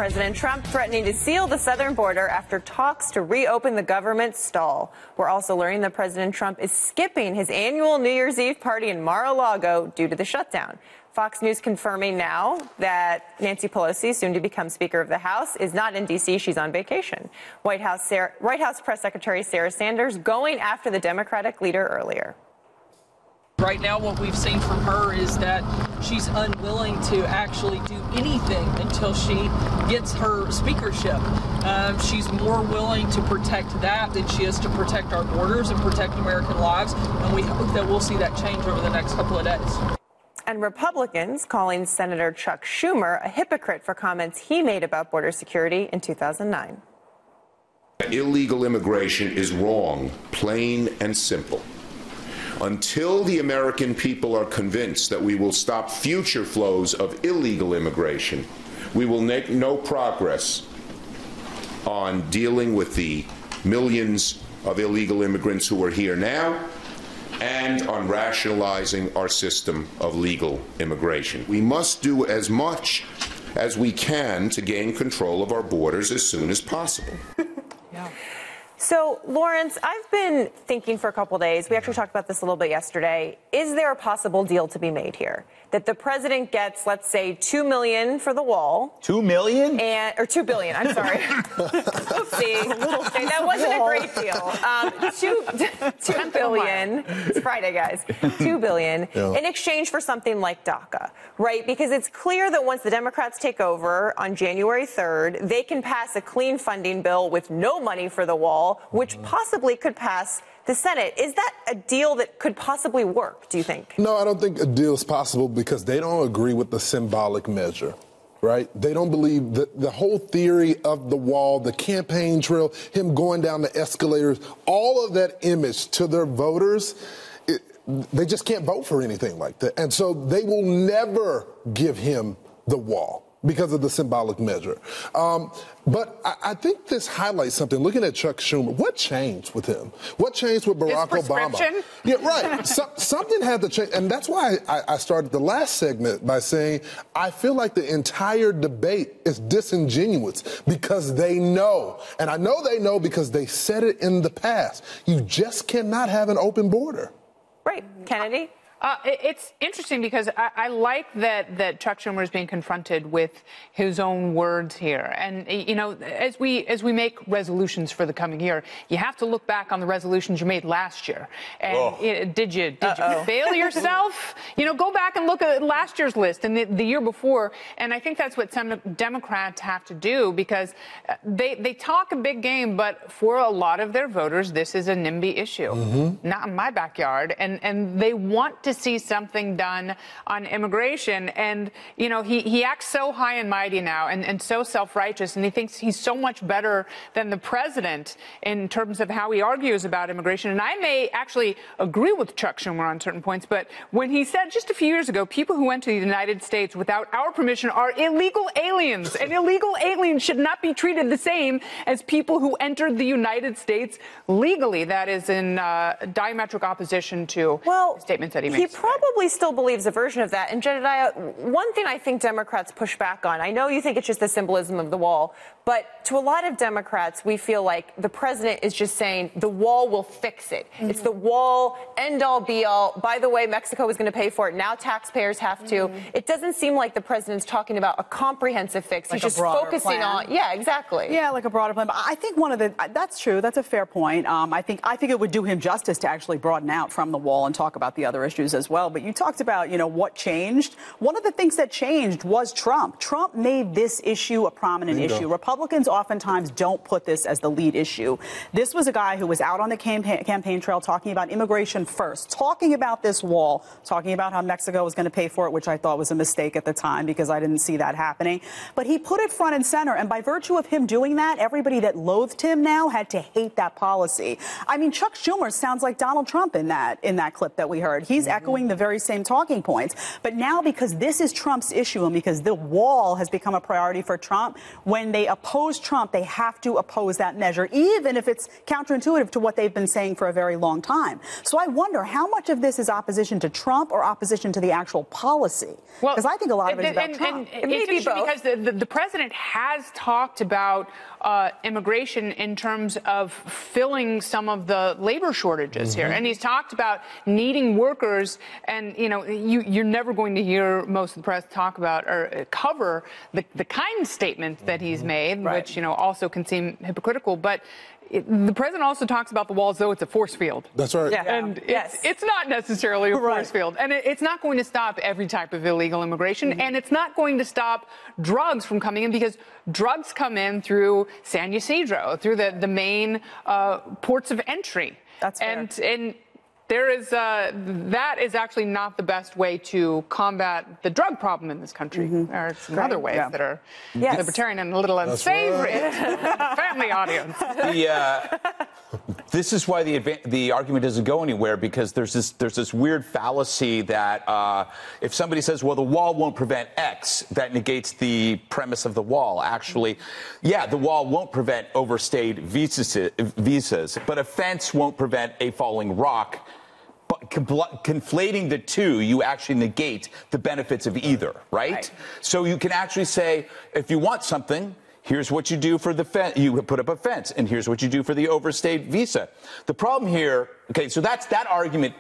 President Trump threatening to seal the southern border after talks to reopen the government stall. We're also learning that President Trump is skipping his annual New Year's Eve party in Mar-a-Lago due to the shutdown. Fox News confirming now that Nancy Pelosi, soon to become Speaker of the House, is not in D.C. She's on vacation. White House Press Secretary Sarah Sanders going after the Democratic leader earlier. Right now, what we've seen from her is that she's unwilling to actually do anything until she gets her speakership. She's more willing to protect that than she is to protect our borders and protect American lives. And we hope that we'll see that change over the next couple of days. And Republicans calling Senator Chuck Schumer a hypocrite for comments he made about border security in 2009. Illegal immigration is wrong, plain and simple. Until the American people are convinced that we will stop future flows of illegal immigration, we will make no progress on dealing with the millions of illegal immigrants who are here now and on rationalizing our system of legal immigration. We must do as much as we can to gain control of our borders as soon as possible. Yeah. So, Lawrence, I've been thinking for a couple of days, we actually talked about this a little bit yesterday, is there a possible deal to be made here? That the president gets, let's say, $2 million for the wall. $2 million? Or $2 billion, I'm sorry. Oopsie. That wasn't a great deal. $2 billion. It's Friday, guys. $2 billion in exchange for something like DACA, right? Because it's clear that once the Democrats take over on January 3rd, they can pass a clean funding bill with no money for the wall, which possibly could pass the Senate. Is that a deal that could possibly work, do you think? No, I don't think a deal is possible because they don't agree with the symbolic measure, right? They don't believe that the whole theory of the wall, the campaign trail, him going down the escalators, all of that image to their voters, they just can't vote for anything like that. And so they will never give him the wall because of the symbolic measure. But I think this highlights something. Looking at Chuck Schumer, what changed with him? What changed with Barack Obama? Yeah, right. Something had to change. And that's why I started the last segment by saying I feel like the entire debate is disingenuous because they know. And I know they know because they said it in the past. You just cannot have an open border. Right. Kennedy? It's interesting because I like that Chuck Schumer is being confronted with his own words here. And, you know, as we make resolutions for the coming year, you have to look back on the resolutions you made last year. And did you fail yourself? You know, go back and look at last year's list and the year before. And I think that's what some Democrats have to do because they talk a big game, but for a lot of their voters, this is a NIMBY issue. Not in my backyard. And they want to see something done on immigration. And, you know, he acts so high and mighty now and so self-righteous, and he thinks he's so much better than the president in terms of how he argues about immigration. And I may actually agree with Chuck Schumer on certain points, but when he said just a few years ago, people who went to the United States without our permission are illegal aliens, and illegal aliens should not be treated the same as people who entered the United States legally. That is in diametric opposition to the statements that he made. He probably still believes a version of that. And Jedediah, one thing I think Democrats push back on, I know you think it's just the symbolism of the wall, but to a lot of Democrats, we feel like the president is just saying the wall will fix it. It's the wall, end all, be all. By the way, Mexico is going to pay for it. Now taxpayers have to. It doesn't seem like the president's talking about a comprehensive fix. Like He's just focusing on, yeah, exactly. Yeah, like a broader plan. But I think one of the, that's true. That's a fair point. I think it would do him justice to actually broaden out from the wall and talk about the other issues as well. But you talked about, you know, what changed. One of the things that changed was Trump. Trump made this issue a prominent issue. Republicans oftentimes don't put this as the lead issue. This was a guy who was out on the campaign trail talking about immigration first, talking about this wall, talking about how Mexico was going to pay for it, which I thought was a mistake at the time because I didn't see that happening. But he put it front and center. And by virtue of him doing that, everybody that loathed him now had to hate that policy. I mean, Chuck Schumer sounds like Donald Trump in that clip that we heard. He's echoing the very same talking points. But now, because this is Trump's issue and because the wall has become a priority for Trump, when they oppose Trump, they have to oppose that measure, even if it's counterintuitive to what they've been saying for a very long time. So I wonder how much of this is opposition to Trump or opposition to the actual policy? Because I think a lot of it is about Trump. It may be both. Because the president has talked about immigration in terms of filling some of the labor shortages here. And he's talked about needing workers. And, you know, you're never going to hear most of the press talk about or cover the kind statements that he's made, which, you know, also can seem hypocritical. But the president also talks about the wall as though it's a force field. That's right. Yeah. And it's not necessarily a force field. And it's not going to stop every type of illegal immigration. And it's not going to stop drugs from coming in, because drugs come in through San Ysidro, through the main ports of entry. That's fair. And there is that is actually not the best way to combat the drug problem in this country. There are some other ways that are libertarian and a little unsavory. Family audience. This is why the argument doesn't go anywhere, because there's this weird fallacy that if somebody says, well, the wall won't prevent X, that negates the premise of the wall. Actually, yeah, the wall won't prevent overstayed visas, but a fence won't prevent a falling rock. But conflating the two, you actually negate the benefits of either, right? So you can actually say, if you want something, here's what you do for the fence. You put up a fence, and here's what you do for the overstayed visa. The problem here, okay, so that's that argument.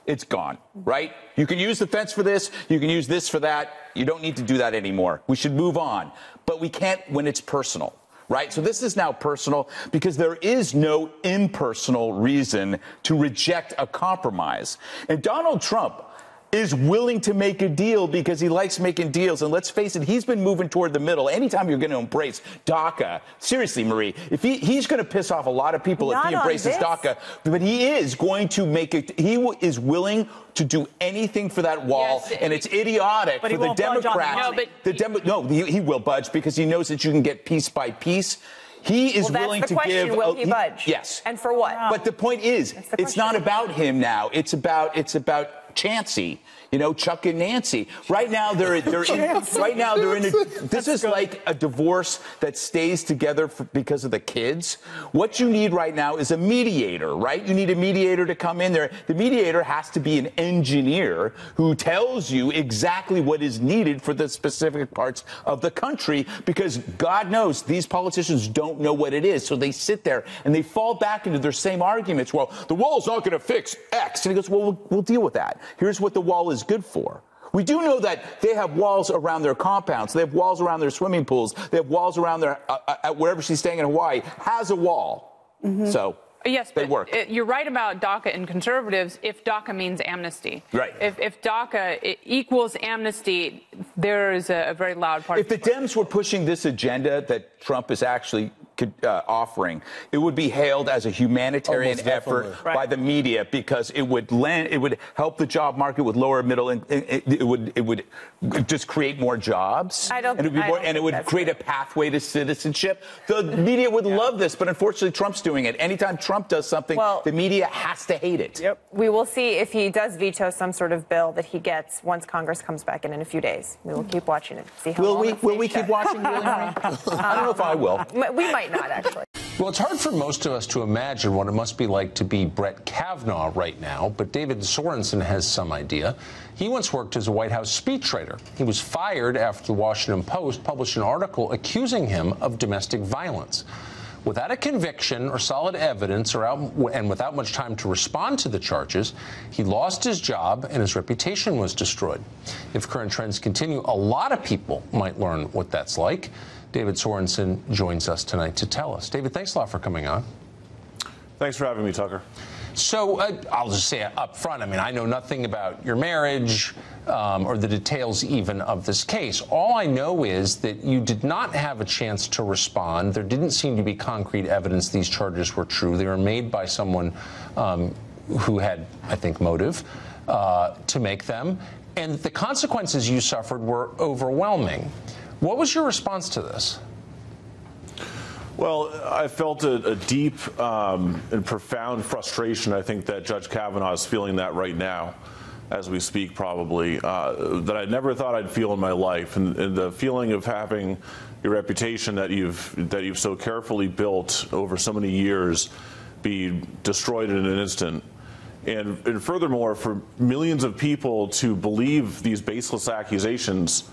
It's gone, right? You can use the fence for this. You can use this for that. You don't need to do that anymore. We should move on. But we can't when it's personal. Right? So this is now personal, because there is no impersonal reason to reject a compromise. And Donald Trump is willing to make a deal because he likes making deals. And let's face it, he's been moving toward the middle. Anytime you're going to embrace DACA, seriously, Marie, if he's going to piss off a lot of people if he embraces DACA, but he is going to make it. He is willing to do anything for that wall, and it's idiotic for the Democrats. He will budge, because he knows that you can get piece by piece. He is willing to give. Will he budge? Yes. And for what? But the point is, it's not about him now. It's about Chancey, you know, Chuck and Nancy. Right now, they're in. This is like a divorce that stays together because of the kids. What you need right now is a mediator, right? You need a mediator to come in there. The mediator has to be an engineer who tells you exactly what is needed for the specific parts of the country, because God knows these politicians don't know what it is. So they sit there and they fall back into their same arguments. Well, the wall's not going to fix X. And he goes, well, we'll deal with that. Here's what the wall is good for. We do know that they have walls around their compounds. They have walls around their swimming pools. They have walls around their, wherever she's staying in Hawaii, has a wall. So yes, they but work. You're right about DACA and conservatives if DACA means amnesty. Right. If DACA equals amnesty, there is a very loud part. If the Dems were pushing this agenda that Trump is actually offering, it would be hailed as a humanitarian effort by the media, because it would help the job market with lower middle, and it would just create more jobs. It would create a pathway to citizenship. The media would love this, but unfortunately, Trump's doing it. Anytime Trump does something, the media has to hate it. We will see if he does veto some sort of bill that he gets once Congress comes back in a few days. We will keep watching it. See how will we keep watching? Really, I don't know if I will. We might not, actually. Well, it's hard for most of us to imagine what it must be like to be Brett Kavanaugh right now, but David Sorensen has some idea. He once worked as a White House speechwriter. He was fired after the Washington Post published an article accusing him of domestic violence. Without a conviction or solid evidence, and without much time to respond to the charges, he lost his job and his reputation was destroyed. If current trends continue, a lot of people might learn what that's like. David Sorensen joins us tonight to tell us. David, thanks a lot for coming on. Thanks for having me, Tucker. So I'll just say up front, I mean, I know nothing about your marriage or the details even of this case. All I know is that you did not have a chance to respond. There didn't seem to be concrete evidence these charges were true. They were made by someone who had, I think, motive to make them. And the consequences you suffered were overwhelming. What was your response to this? Well, I felt a deep and profound frustration. I think that Judge Kavanaugh is feeling that right now. as we speak, probably, that I never thought I'd feel in my life. And the feeling of having your reputation that you've so carefully built over so many years be destroyed in an instant. And furthermore, for millions of people to believe these baseless accusations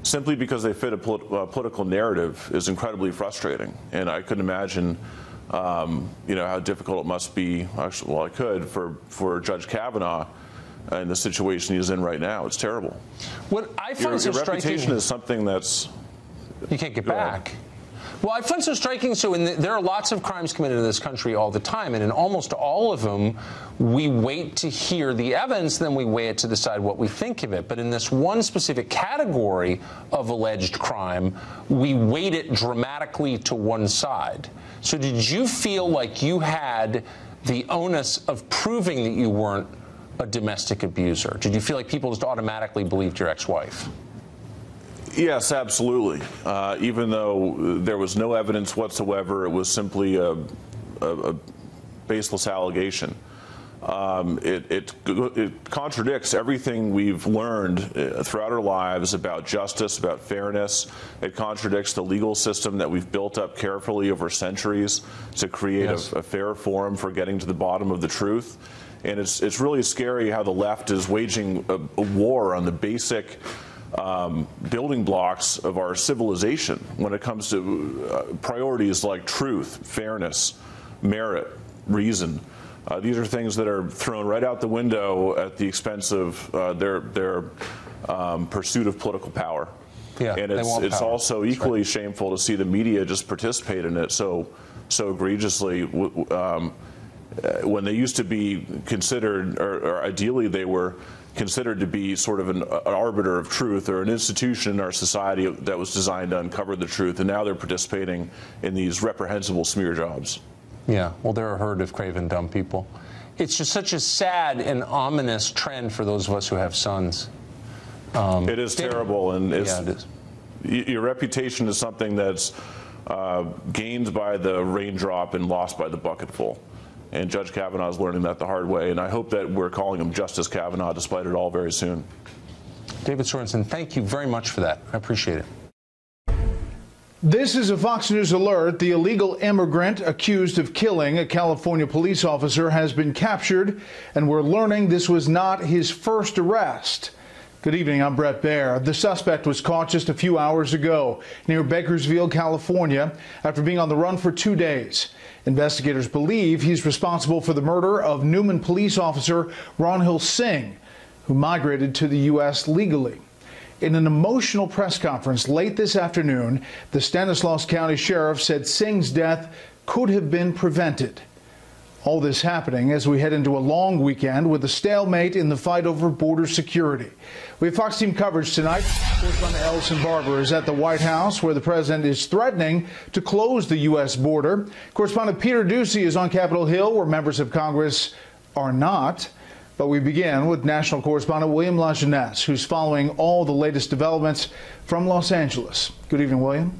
simply because they fit a political narrative is incredibly frustrating. And I couldn't imagine, how difficult it must be. Actually, well, I could for Judge Kavanaugh in the situation he's in right now. It's terrible. What I find so your striking, reputation is something that's you can't get back. Well, I find so striking. So there are lots of crimes committed in this country all the time, and in almost all of them, we wait to hear the evidence, then we weigh it to decide what we think of it. But in this one specific category of alleged crime, we weight it dramatically to one side. So did you feel like you had the onus of proving that you weren't a domestic abuser? Did you feel like people just automatically believed your ex-wife? Yes, absolutely. Even though there was no evidence whatsoever, it was simply a baseless allegation. It contradicts everything we've learned throughout our lives about justice, about fairness. It contradicts the legal system that we've built up carefully over centuries to create a fair forum for getting to the bottom of the truth. And it's really scary how the left is waging a war on the basic building blocks of our civilization when it comes to priorities like truth, fairness, merit, reason. These are things that are thrown right out the window at the expense of their pursuit of political power. Yeah, and it's also equally shameful to see the media just participate in it so egregiously. When they used to be considered, or ideally they were considered to be sort of an arbiter of truth, or an institution in our society that was designed to uncover the truth, and now they're participating in these reprehensible smear jobs. Yeah, well, they're a herd of craven dumb people. It's just such a sad and ominous trend for those of us who have sons. It is terrible, and it is. Your reputation is something that's gained by the raindrop and lost by the bucketful. And Judge Kavanaugh is learning that the hard way, and I hope that we're calling him Justice Kavanaugh despite it all very soon. David Sorensen, thank you very much for that. I appreciate it. This is a Fox News alert. The illegal immigrant accused of killing a California police officer has been captured, and we're learning this was not his first arrest. Good evening, I'm Brett Baer. The suspect was caught just a few hours ago near Bakersfield, California, after being on the run for 2 days. Investigators believe he's responsible for the murder of Newman police officer Ronhil Singh, who migrated to the U.S. legally. In an emotional press conference late this afternoon, the Stanislaus County Sheriff said Singh's death could have been prevented. All this happening as we head into a long weekend with a stalemate in the fight over border security. We have Fox team coverage tonight. Correspondent Ellison Barber is at the White House, where the president is threatening to close the U.S. border. Correspondent Peter Ducey is on Capitol Hill, where members of Congress are not. But we begin with national correspondent William LaJeunesse, who's following all the latest developments from Los Angeles. Good evening, William.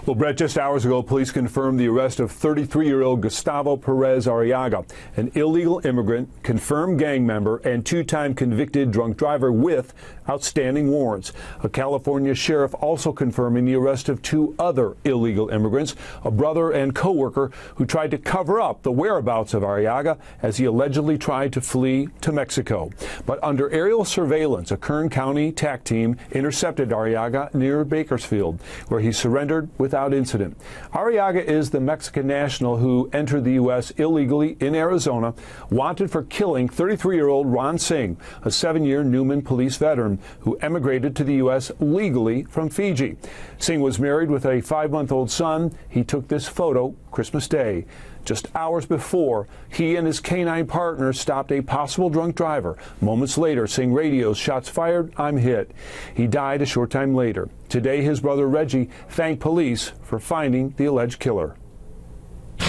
Well, Brett, just hours ago, police confirmed the arrest of 33-year-old Gustavo Perez Arriaga, an illegal immigrant, confirmed gang member, and two-time convicted drunk driver with outstanding warrants. A California sheriff also confirming the arrest of two other illegal immigrants, a brother and co-worker who tried to cover up the whereabouts of Arriaga as he allegedly tried to flee to Mexico. But under aerial surveillance, a Kern County TAC team intercepted Arriaga near Bakersfield, where he surrendered without incident. Arriaga is the Mexican national who entered the U.S. illegally in Arizona, wanted for killing 33-year-old Ron Singh, a 7-year Newman police veteran who emigrated to the U.S. legally from Fiji. Singh was married with a 5-month-old son. He took this photo Christmas Day. Just hours before, he and his canine partner stopped a possible drunk driver. Moments later, Singh radios, "Shots fired, I'm hit." He died a short time later. Today, his brother Reggie thanked police for finding the alleged killer.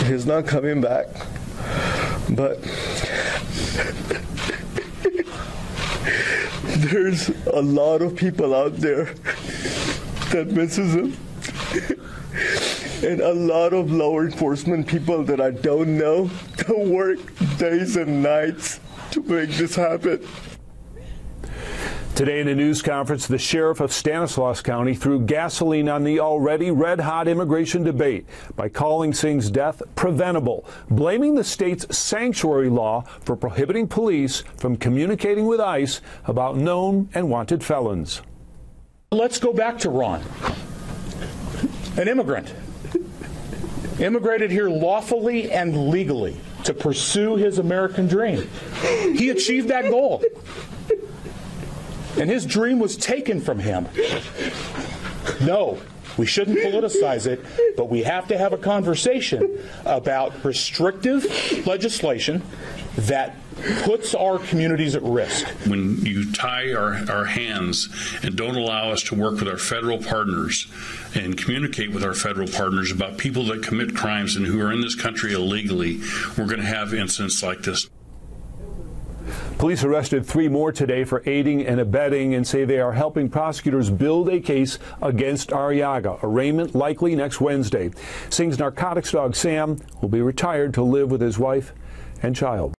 He's not coming back, but there's a lot of people out there that misses him. And a lot of law enforcement people that I don't know that work days and nights to make this happen. Today in a news conference, the sheriff of Stanislaus County threw gasoline on the already red-hot immigration debate by calling Singh's death preventable, blaming the state's sanctuary law for prohibiting police from communicating with ICE about known and wanted felons. Let's go back to Ron, an immigrant, immigrated here lawfully and legally to pursue his American dream. He achieved that goal. And his dream was taken from him. No, we shouldn't politicize it, but we have to have a conversation about restrictive legislation that puts our communities at risk. When you tie our hands and don't allow us to work with our federal partners and communicate with our federal partners about people that commit crimes and who are in this country illegally, we're going to have incidents like this. Police arrested 3 more today for aiding and abetting and say they are helping prosecutors build a case against Arriaga. Arraignment likely next Wednesday. Singh's narcotics dog Sam will be retired to live with his wife and child.